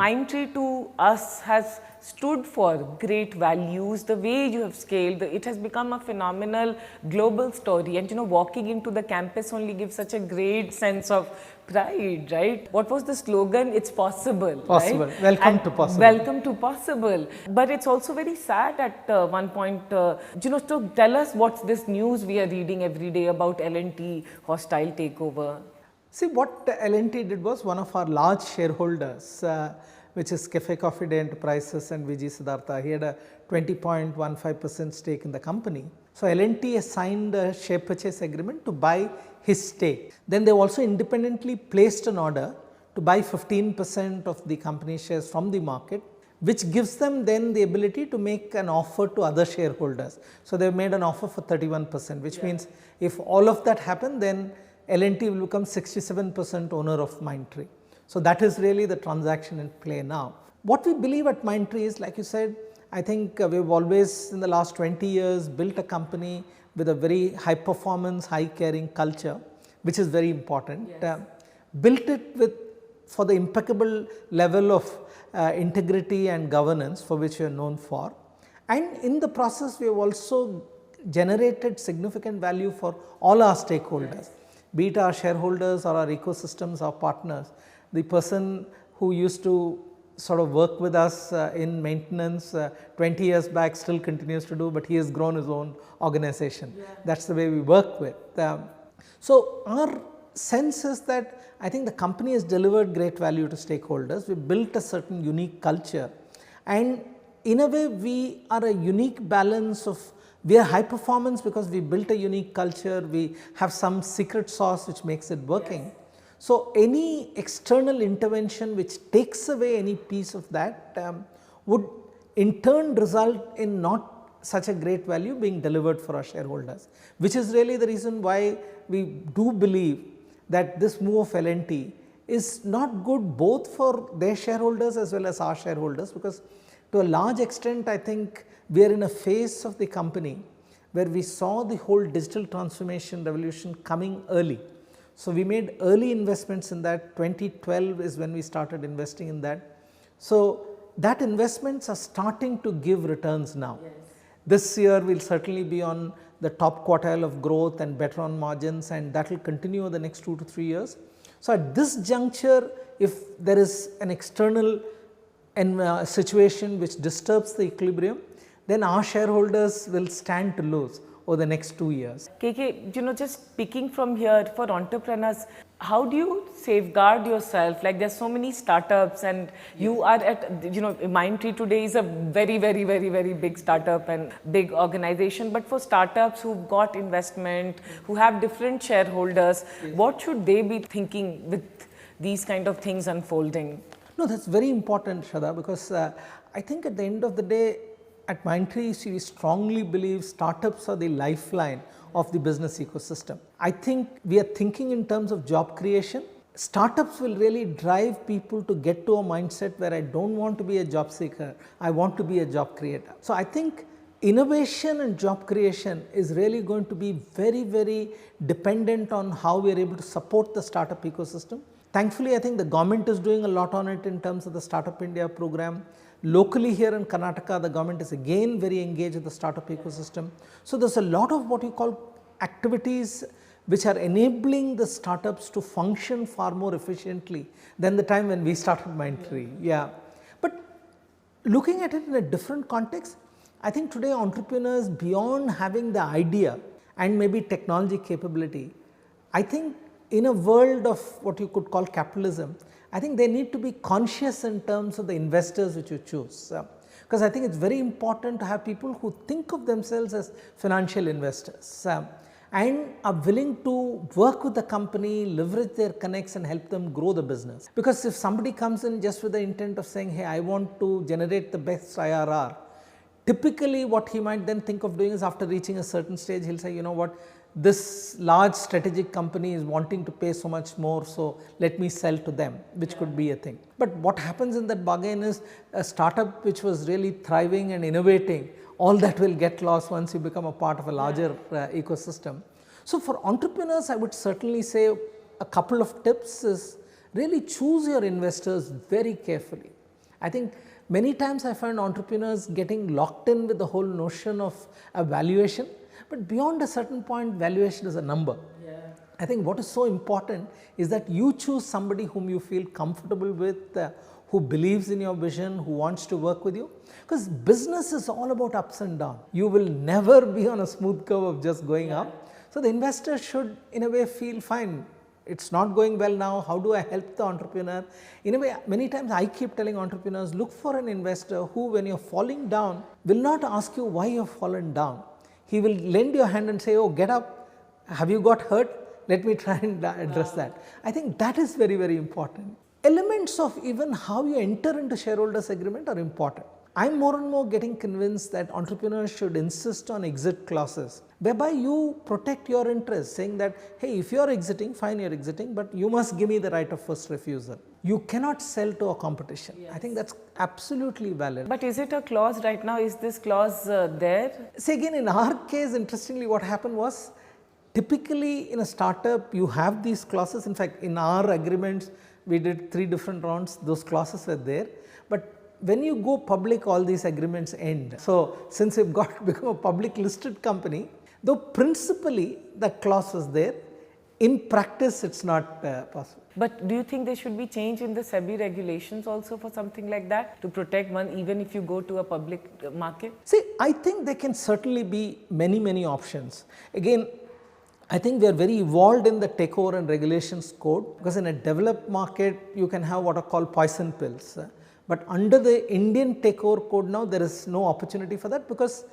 Mindtree to us has stood for great values. The way you have scaled, it has become a phenomenal global story. And walking into the campus only gives such a great sense of pride, right? What was the slogan? It's possible. Possible. Right? Welcome and to possible. Welcome to possible. But it's also very sad at one point. So tell us what's this news we are reading every day about L&T hostile takeover. See, what L&T did was, one of our large shareholders, which is Cafe Coffee Day Enterprises and VG Siddhartha, he had a 20.15% stake in the company. So L&T has signed a share purchase agreement to buy his stake. Then they also independently placed an order to buy 15% of the company shares from the market, which gives them then the ability to make an offer to other shareholders. So they made an offer for 31%, which means if all of that happened, then L&T will become 67% owner of Mindtree. So that is really the transaction in play now. What we believe at Mindtree is, like you said, I think we've always in the last 20 years built a company with a very high performance, high caring culture, which is very important. Yes. Built it for the impeccable level of integrity and governance for which we are known for. And in the process, we have also generated significant value for all our stakeholders. Yes. Be it our shareholders or our ecosystems, our partners. The person who used to sort of work with us in maintenance 20 years back still continues to do, but he has grown his own organization. Yeah. That's the way we work with. So our sense is that I think the company has delivered great value to stakeholders. We built a certain unique culture, and in a way we are a unique balance of, we are high performance because we built a unique culture, we have some secret sauce which makes it working. Yes. So any external intervention which takes away any piece of that would in turn result in not such a great value being delivered for our shareholders, which is really the reason why we do believe that this move of L&T is not good both for their shareholders as well as our shareholders, because to a large extent I think we are in a phase of the company where we saw the whole digital transformation revolution coming early. So we made early investments in that. 2012 is when we started investing in that. So that investments are starting to give returns now. Yes. This year we will certainly be on the top quartile of growth and better on margins, and that will continue over the next 2 to 3 years. So at this juncture, if there is an external situation which disturbs the equilibrium, then our shareholders will stand to lose over the next 2 years. KK, just picking from here, for entrepreneurs, how do you safeguard yourself? Like, there's so many startups, and you are at, Mindtree today is a very, very, very, very big startup and big organization. But for startups who've got investment, who have different shareholders, what should they be thinking with these kind of things unfolding? No, that's very important, Shradha, because I think at the end of the day, at Mindtree, we strongly believe startups are the lifeline of the business ecosystem. I think we are thinking in terms of job creation. Startups will really drive people to get to a mindset where I don't want to be a job seeker, I want to be a job creator. So I think innovation and job creation is really going to be very, very dependent on how we are able to support the startup ecosystem. Thankfully, I think the government is doing a lot on it in terms of the Startup India program. Locally here in Karnataka, the government is again very engaged with the startup ecosystem. So there's a lot of what you call activities which are enabling the startups to function far more efficiently than the time when we started Mindtree. Yeah. But looking at it in a different context, I think today entrepreneurs, beyond having the idea and maybe technology capability, I think in a world of what you could call capitalism, I think they need to be conscious in terms of the investors which you choose. Because I think it's very important to have people who think of themselves as financial investors and are willing to work with the company, leverage their connects and help them grow the business. Because if somebody comes in just with the intent of saying, hey, I want to generate the best IRR, typically what he might then think of doing is, after reaching a certain stage, he'll say, you know what, this large strategic company is wanting to pay so much more, so let me sell to them, which could be a thing. But what happens in that bargain is a startup which was really thriving and innovating all that will get lost once you become a part of a larger ecosystem. So for entrepreneurs, I would certainly say a couple of tips is really choose your investors very carefully. I think many times I find entrepreneurs getting locked in with the whole notion of a valuation, but beyond a certain point, valuation is a number. Yeah. I think what is so important is that you choose somebody whom you feel comfortable with, who believes in your vision, who wants to work with you, because business is all about ups and downs. You will never be on a smooth curve of just going up. So the investor should in a way feel fine. It's not going well now, how do I help the entrepreneur? In a way, many times I keep telling entrepreneurs, look for an investor who, when you're falling down, will not ask you why you've fallen down. He will lend your hand and say, oh, get up, have you got hurt? Let me try and address that. I think that is very, very important. Elements of even how you enter into shareholders agreement are important. I'm more and more getting convinced that entrepreneurs should insist on exit clauses, whereby you protect your interests, saying that, hey, if you are exiting, fine, you're exiting, but you must give me the right of first refusal. You cannot sell to a competition. Yes. I think that's absolutely valid. But is it a clause right now? Is this clause there? See, again, in our case, interestingly, what happened was, typically in a startup, you have these clauses. In fact, in our agreements, we did 3 different rounds, those clauses were there. But when you go public, all these agreements end. So since you've become a public listed company, though principally the clause was there, in practice it's not possible. But do you think there should be change in the SEBI regulations also for something like that to protect one even if you go to a public market? See, I think there can certainly be many options. Again, I think we are very evolved in the takeover and regulations code, because in a developed market you can have what are called poison pills. But under the Indian takeover code now, there is no opportunity for that, because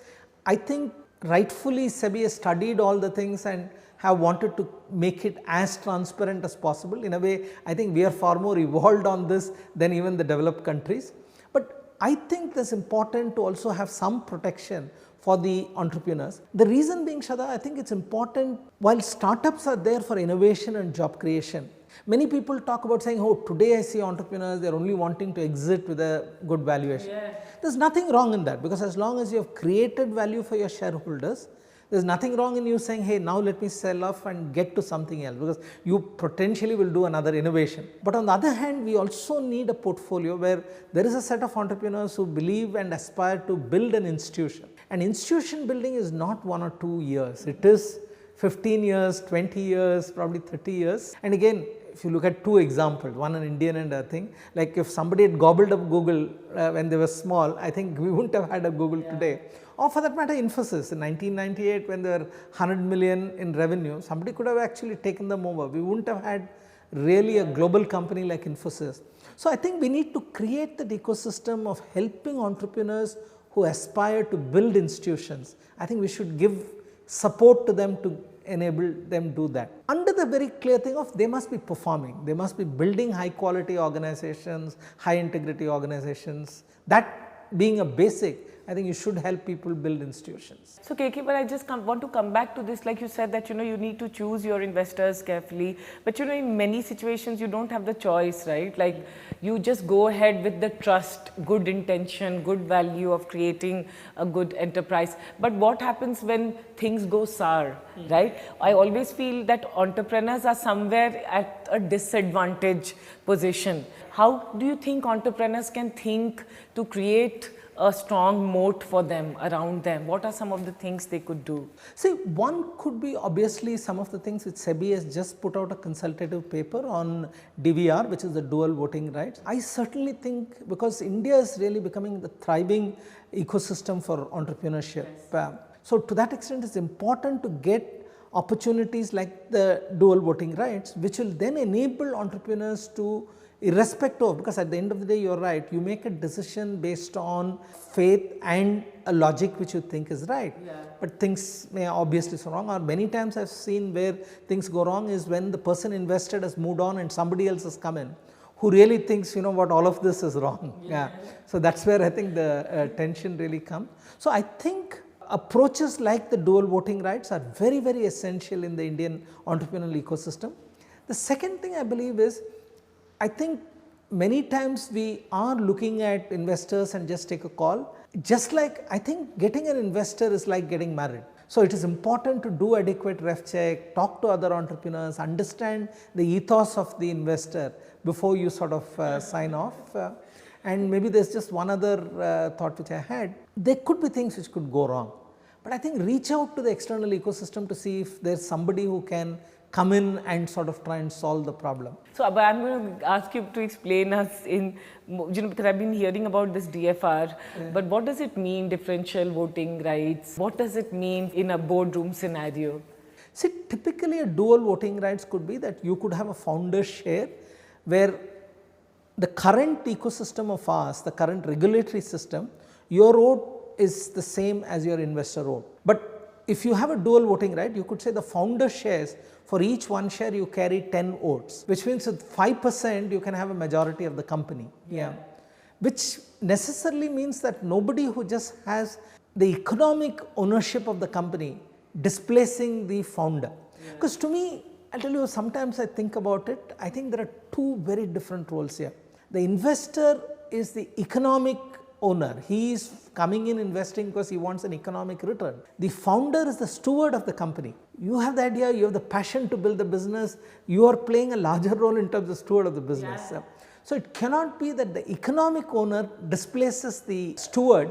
I think rightfully SEBI has studied all the things and have wanted to make it as transparent as possible. In a way, I think we are far more evolved on this than even the developed countries. But I think it is important to also have some protection for the entrepreneurs. The reason being, Shradha, I think it's important, while startups are there for innovation and job creation, many people talk about saying, oh, today I see entrepreneurs, they're only wanting to exit with a good valuation. Yeah. There's nothing wrong in that, because as long as you have created value for your shareholders, there's nothing wrong in you saying, hey, now let me sell off and get to something else, because you potentially will do another innovation. But on the other hand, we also need a portfolio where there is a set of entrepreneurs who believe and aspire to build an institution. And institution building is not 1 or 2 years. It is 15 years, 20 years, probably 30 years. And again, if you look at 2 examples, one an Indian and a thing, like if somebody had gobbled up Google when they were small, I think we wouldn't have had a Google today. Or for that matter, Infosys in 1998 when they were 100 million in revenue, somebody could have actually taken them over. We wouldn't have had really a global company like Infosys. So I think we need to create that ecosystem of helping entrepreneurs who aspire to build institutions. I think we should give support to them to enable them do that. Under the very clear thing of they must be performing, they must be building high quality organizations, high integrity organizations. That being a basic, I think you should help people build institutions. So KK, but I just want to come back to this, like you said that you need to choose your investors carefully, but in many situations you don't have the choice, right? Like you just go ahead with the trust, good intention, good value of creating a good enterprise. But what happens when things go sour, right? I always feel that entrepreneurs are somewhere at a disadvantage position. How do you think entrepreneurs can think to create a strong moat for them, around them? What are some of the things they could do? See, one could be obviously some of the things which SEBI has just put out a consultative paper on DVR, which is the dual voting rights. I certainly think, because India is really becoming the thriving ecosystem for entrepreneurship. Yes. So to that extent, it's important to get opportunities like the dual voting rights, which will then enable entrepreneurs to, irrespective of, because at the end of the day, you're right, you make a decision based on faith and a logic which you think is right. Yeah. But things may obviously go wrong, or many times I've seen where things go wrong is when the person invested has moved on and somebody else has come in who really thinks, what, all of this is wrong. Yeah. So that's where I think the tension really comes. So I think approaches like the dual voting rights are very, very essential in the Indian entrepreneurial ecosystem. The second thing I believe is, I think many times we are looking at investors and just take a call. Just like I think getting an investor is like getting married. So, it is important to do adequate ref check, talk to other entrepreneurs, understand the ethos of the investor before you sort of sign off. And maybe there is just one other thought which I had. There could be things which could go wrong, but I think reach out to the external ecosystem to see if there is somebody who can come in and sort of try and solve the problem. So, but I'm going to ask you to explain us in, because I've been hearing about this DFR, but what does it mean, differential voting rights? What does it mean in a boardroom scenario? See, typically a dual voting rights could be that you could have a founder share where the current ecosystem of ours, the current regulatory system, your vote is the same as your investor vote. But if you have a dual voting right, you could say the founder shares, for each one share you carry 10 votes, which means with 5% you can have a majority of the company. Yeah. Which necessarily means that nobody who just has the economic ownership of the company displacing the founder. Because to me, I tell you, sometimes I think about it, I think there are two very different roles here. The investor is the economic owner. He is coming in investing because he wants an economic return. The founder is the steward of the company. You have the idea, you have the passion to build the business, you are playing a larger role in terms of steward of the business. Yeah. So, it cannot be that the economic owner displaces the steward,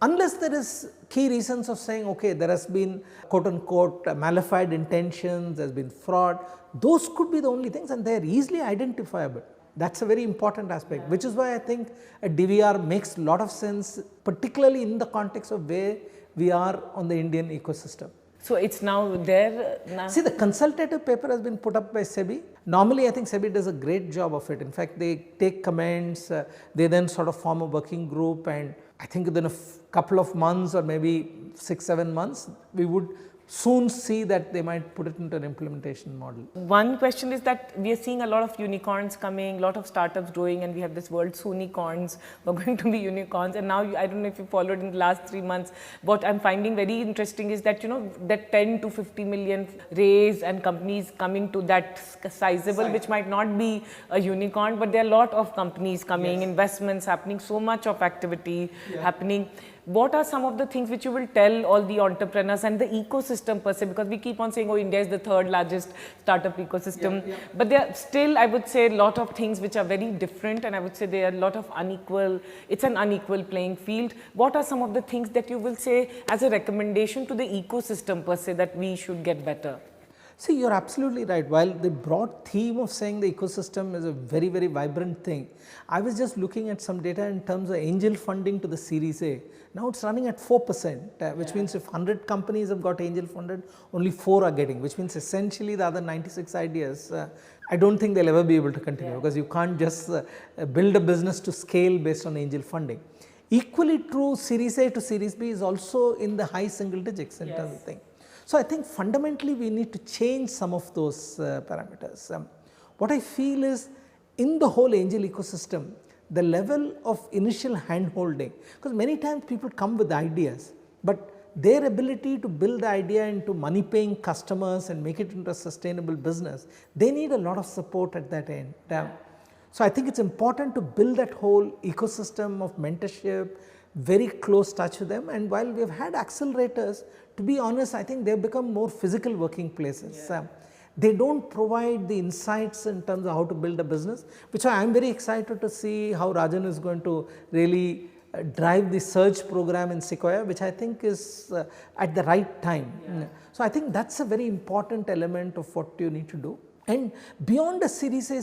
unless there is key reasons of saying, okay, there has been quote unquote malified intentions, there has been fraud. Those could be the only things, and they are easily identifiable. That is a very important aspect, which is why I think a DVR makes a lot of sense, particularly in the context of where we are on the Indian ecosystem. So, it is now there now? See, the consultative paper has been put up by SEBI. Normally, I think SEBI does a great job of it. In fact, they take comments, they then sort of form a working group, and I think within a couple of months or maybe 6-7 months, we would soon see that they might put it into an implementation model. One question is that we are seeing a lot of unicorns coming, a lot of startups growing, and we have this word Soonicorns who are going to be unicorns. And now, I don't know if you followed in the last 3 months, what I'm finding very interesting is that, that 10 to 50 million raise and companies coming to that sizable, which might not be a unicorn, but there are a lot of companies coming, investments happening, so much of activity happening. What are some of the things which you will tell all the entrepreneurs and the ecosystem per se, because we keep on saying, oh, India is the third largest startup ecosystem, but there are still, I would say, a lot of things which are very different, and I would say there are a lot of unequal, it's an unequal playing field. What are some of the things that you will say as a recommendation to the ecosystem per se that we should get better? See, you are absolutely right. While the broad theme of saying the ecosystem is a very, very vibrant thing, I was just looking at some data in terms of angel funding to the Series A. Now, it is running at 4%, which means if 100 companies have got angel funded, only 4 are getting, which means essentially the other 96 ideas, I do not think they will ever be able to continue, because you can't just build a business to scale based on angel funding. Equally true, Series A to Series B is also in the high single digits in terms of thing. So, I think fundamentally we need to change some of those parameters. What I feel is, in the whole angel ecosystem, the level of initial hand holding, because many times people come with ideas, but their ability to build the idea into money paying customers and make it into a sustainable business, they need a lot of support at that end. So, I think it is important to build that whole ecosystem of mentorship, very close touch with them, and while we have had accelerators, to be honest, I think they have become more physical working places. They do not provide the insights in terms of how to build a business, which I am very excited to see how Rajan is going to really drive the surge program in Sequoia, which I think is at the right time. So, I think that is a very important element of what you need to do. And beyond the Series A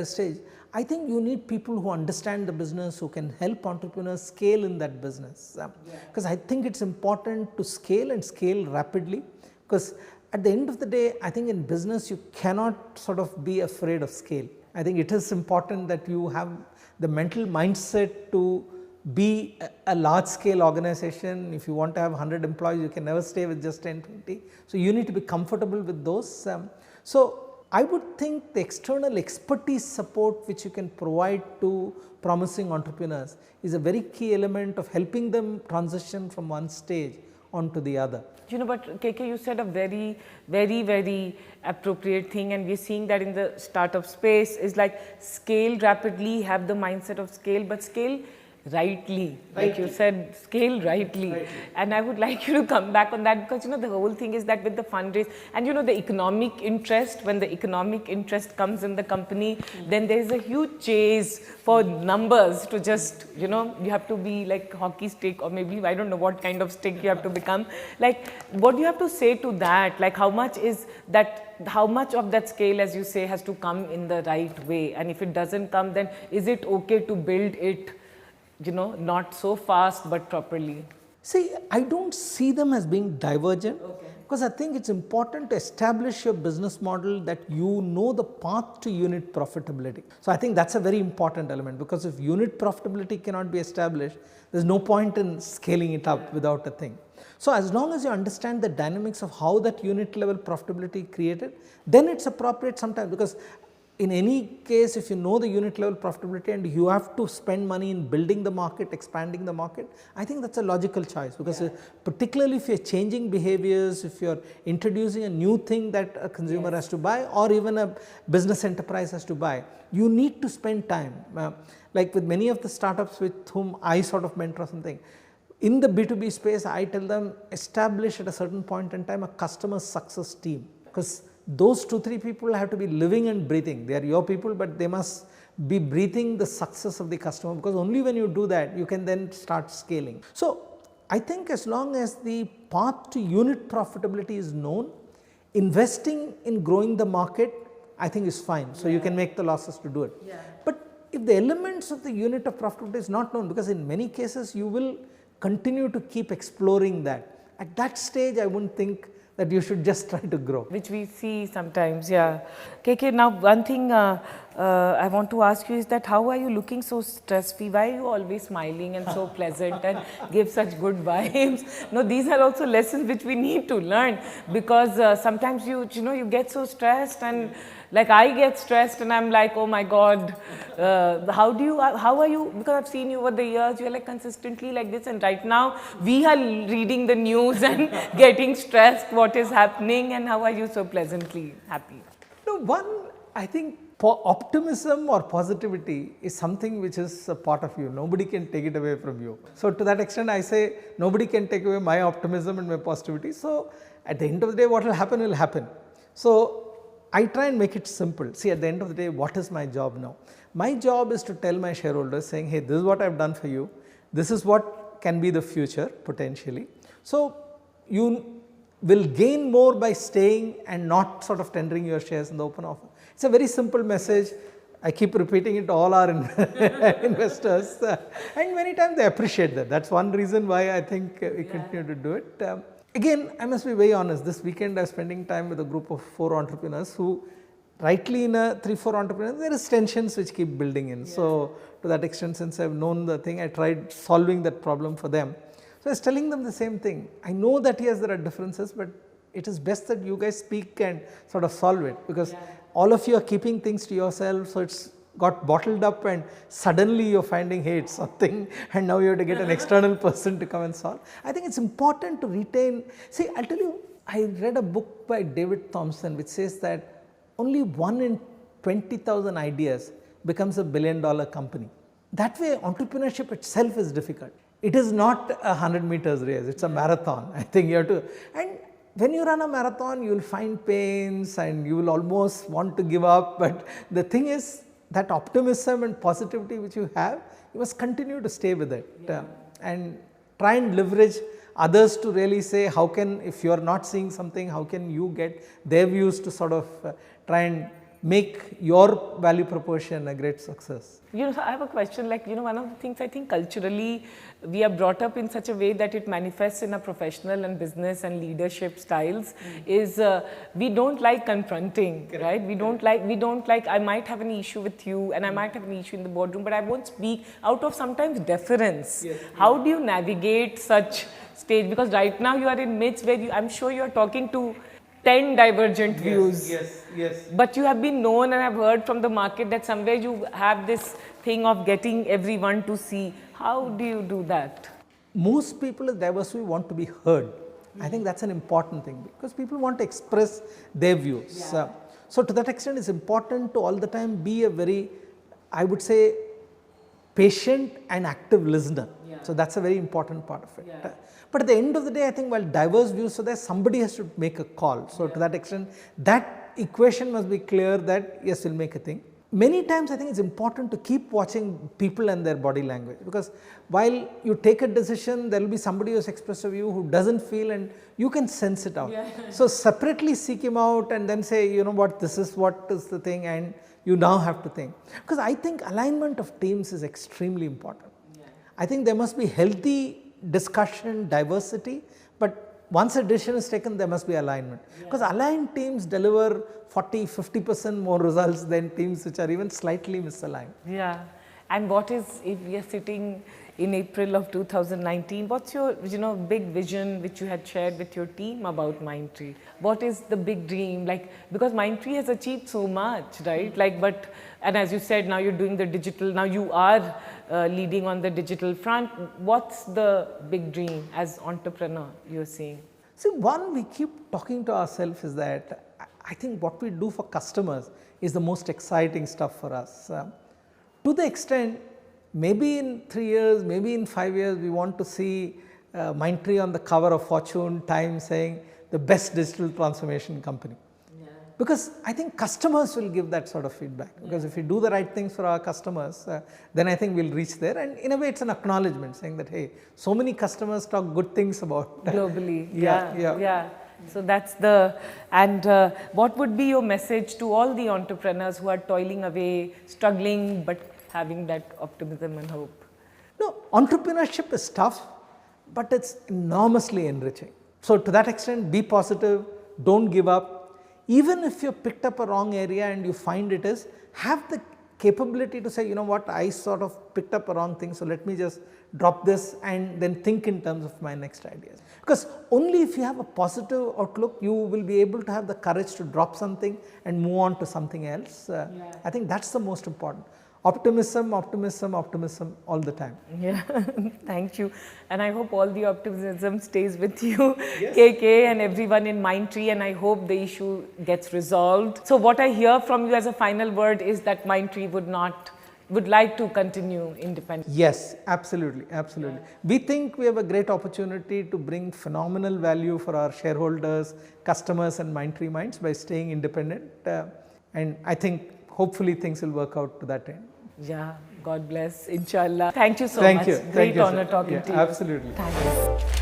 stage, I think you need people who understand the business, who can help entrepreneurs scale in that business. Because I think it is important to scale and scale rapidly, because at the end of the day, I think in business you cannot sort of be afraid of scale. I think it is important that you have the mental mindset to be a large scale organization. If you want to have 100 employees, you can never stay with just 10, 20. So, you need to be comfortable with those. So, I would think the external expertise support which you can provide to promising entrepreneurs is a very key element of helping them transition from one stage onto the other. But KK, you said a very, very, very appropriate thing, and we're seeing that in the startup space is like scale rapidly, have the mindset of scale, but scale rightly. Like you said, scale rightly. And I would like you to come back on that, because the whole thing is that with the fundraise and the economic interest, when the economic interest comes in the company, then there's a huge chase for numbers to just, you have to be like hockey stick, or maybe I don't know what kind of stick you have to become. Like, what do you have to say to that? Like, how much of that scale, as you say, has to come in the right way? And if it doesn't come, then is it okay to build it not so fast, but properly? See, I don't see them as being divergent, because I think it's important to establish your business model that you know the path to unit profitability. So I think that's a very important element, because if unit profitability cannot be established, there's no point in scaling it up without a thing. So as long as you understand the dynamics of how that unit level profitability created, then it's appropriate sometimes, because in any case, if you know the unit level profitability and you have to spend money in building the market, expanding the market, I think that's a logical choice, because particularly if you're changing behaviors, if you're introducing a new thing that a consumer has to buy, or even a business enterprise has to buy, you need to spend time. Like with many of the startups with whom I sort of mentor something, in the B2B space, I tell them, establish at a certain point in time a customer success team, because those 2-3 people have to be living and breathing. They are your people, but they must be breathing the success of the customer, because only when you do that, you can then start scaling. So I think as long as the path to unit profitability is known, investing in growing the market, I think is fine. So you can make the losses to do it. But if the elements of the unit of profitability is not known, because in many cases you will continue to keep exploring that, at that stage I wouldn't think that you should just try to grow. Which we see sometimes, yeah. KK, now one thing I want to ask you is that how are you looking so stress-free? Why are you always smiling and so pleasant and give such good vibes? No, these are also lessons which we need to learn, because sometimes you get so stressed, and like I get stressed and I'm like, oh my God, how are you, because I've seen you over the years, you're like consistently like this, and right now we are reading the news and getting stressed, what is happening, and how are you so pleasantly happy? No, one, I think optimism or positivity is something which is a part of you. Nobody can take it away from you. So to that extent, I say nobody can take away my optimism and my positivity. So at the end of the day, what will happen will happen. So I try and make it simple. See, at the end of the day, what is my job now? My job is to tell my shareholders saying, hey, this is what I've done for you. This is what can be the future potentially. So you will gain more by staying and not sort of tendering your shares in the open offer. It's a very simple message. I keep repeating it to all our investors, and many times they appreciate that. That's one reason why I think we continue to do it. Again, I must be very honest, this weekend I was spending time with a group of 4 entrepreneurs who, rightly in a 3-4 entrepreneurs, there is tensions which keep building in. So to that extent, since I've known the thing, I tried solving that problem for them. So I was telling them the same thing. I know that yes, there are differences, but it is best that you guys speak and sort of solve it, because all of you are keeping things to yourself, so it's got bottled up, and suddenly you're finding, hey, it's something, and now you have to get an external person to come and solve. I think it's important to retain. See, I'll tell you, I read a book by David Thompson which says that only 1 in 20,000 ideas becomes a $1 billion company. That way, entrepreneurship itself is difficult. It is not a 100 meters race, it's a marathon. I think you have to, and when you run a marathon, you will find pains and you will almost want to give up, but the thing is, that optimism and positivity which you have, you must continue to stay with it, and try and leverage others to really say, how can, if you are not seeing something, how can you get their views to sort of try and make your value proposition a great success. So I have a question, like, one of the things I think culturally we are brought up in such a way that it manifests in our professional and business and leadership styles is we don't like confronting, right? We don't like, I might have an issue with you and I might have an issue in the boardroom, but I won't speak out of sometimes deference. How do you navigate such stage? Because right now you are in midst where I'm sure you are talking to 10 divergent views. Yes. But you have been known, and I've heard from the market that somewhere you have this thing of getting everyone to see. How do you do that? Most people in diversity want to be heard. I think that's an important thing because people want to express their views. So to that extent, it's important to all the time be a very, I would say, patient and active listener. So that's a very important part of it. But at the end of the day, I think while diverse views are there, somebody has to make a call. So to that extent, that equation must be clear that yes, we'll make a thing. Many times I think it's important to keep watching people and their body language, because while you take a decision, there will be somebody who has expressed a view who doesn't feel, and you can sense it out. So separately seek him out and then say, you know what, this is what is the thing, and you now have to think. Because I think alignment of teams is extremely important. I think there must be healthy discussion, diversity, but once a decision is taken, there must be alignment. Because aligned teams deliver 40-50% more results than teams which are even slightly misaligned. Yeah. And what is, if we are sitting in April of 2019, what's your big vision which you had shared with your team about Mindtree? What is the big dream? Like, because Mindtree has achieved so much, right? Like, but, and as you said, now you're doing the digital, now you are leading on the digital front. What's the big dream as entrepreneur you're seeing? See, one we keep talking to ourselves is that I think what we do for customers is the most exciting stuff for us. To the extent, maybe in 3 years, maybe in 5 years, we want to see Mindtree on the cover of Fortune, Time saying the best digital transformation company. Because I think customers will give that sort of feedback, because if we do the right things for our customers, then I think we'll reach there, and in a way it's an acknowledgement saying that, hey, so many customers talk good things about globally. Yeah. So that's the, and what would be your message to all the entrepreneurs who are toiling away, struggling, but having that optimism and hope? No, entrepreneurship is tough, but it's enormously enriching. So to that extent, be positive, don't give up. Even if you picked up a wrong area and you find it is, have the capability to say, you know what, I sort of picked up a wrong thing, so let me just drop this and then think in terms of my next ideas. Because only if you have a positive outlook, you will be able to have the courage to drop something and move on to something else. I think that's the most important. Optimism, optimism, optimism all the time. Yeah, thank you. And I hope all the optimism stays with you, KK, and everyone in Mindtree, and I hope the issue gets resolved. So what I hear from you as a final word is that Mindtree would like to continue independent. Yes, absolutely, absolutely. We think we have a great opportunity to bring phenomenal value for our shareholders, customers and Mindtree minds by staying independent. And I think hopefully things will work out to that end. Yeah, God bless, inshallah. Thank you so much. Thank you. Great honor talking to you. Absolutely. Thanks.